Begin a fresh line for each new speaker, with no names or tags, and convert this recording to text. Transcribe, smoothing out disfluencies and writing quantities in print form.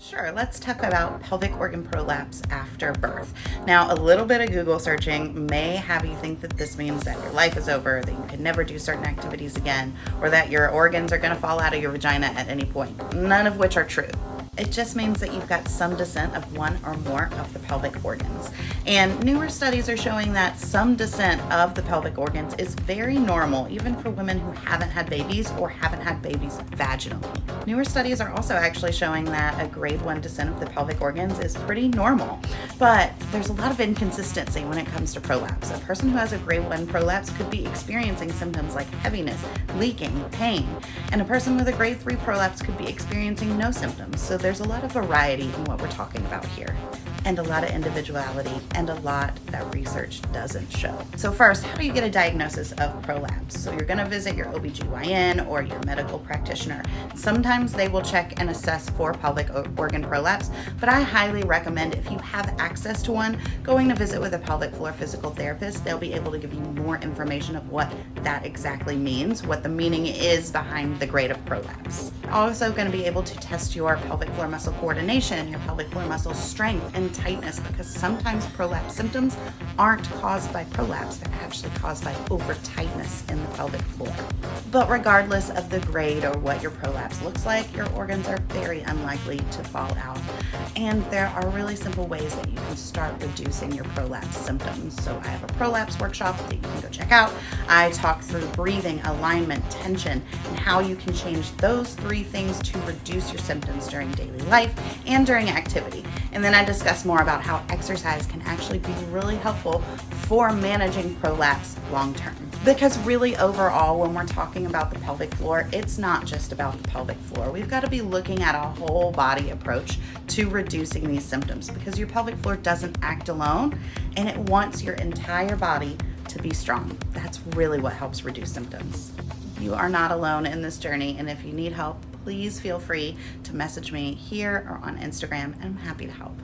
Sure, let's talk about pelvic organ prolapse after birth. Now, a little bit of Google searching may have you think that this means that your life is over, that you can never do certain activities again, or that your organs are going to fall out of your vagina at any point, none of which are true. It just means that you've got some descent of one or more of the pelvic organs. And newer studies are showing that some descent of the pelvic organs is very normal, even for women who haven't had babies or haven't had babies vaginally. Newer studies are also actually showing that a grade 1 descent of the pelvic organs is pretty normal. But there's a lot of inconsistency when it comes to prolapse. A person who has a grade 1 prolapse could be experiencing symptoms like heaviness, leaking, pain, and a person with a grade 3 prolapse could be experiencing no symptoms. So there's a lot of variety in what we're talking about here, and a lot of individuality, and a lot that research doesn't show. So first, how do you get a diagnosis of prolapse? So you're going to visit your OBGYN or your medical practitioner. Sometimes they will check and assess for pelvic organ prolapse, but I highly recommend, if you have access to one, going to visit with a pelvic floor physical therapist. They'll be able to give you more information of what that exactly means, what the meaning is behind the grade of prolapse. Also going to be able to test your pelvic floor muscle coordination, your pelvic floor muscle strength and tightness, because sometimes prolapse symptoms aren't caused by prolapse, they're actually caused by over tightness in the pelvic floor. But regardless of the grade or what your prolapse looks like, your organs are very unlikely to fall out. And there are really simple ways that you can start reducing your prolapse symptoms. So I have a prolapse workshop that you can go check out. I talk through breathing, alignment, tension, and how you can change those 3 things to reduce your symptoms during daily life and during activity. And then I discuss more about how exercise can actually be really helpful for managing prolapse long term. Because really, overall, when we're talking about the pelvic floor, it's not just about the pelvic floor. We've got to be looking at a whole body approach to reducing these symptoms, because your pelvic floor doesn't act alone, and it wants your entire body to be strong. That's really what helps reduce symptoms. You are not alone in this journey, and if you need help, please feel free to message me here or on Instagram, and I'm happy to help.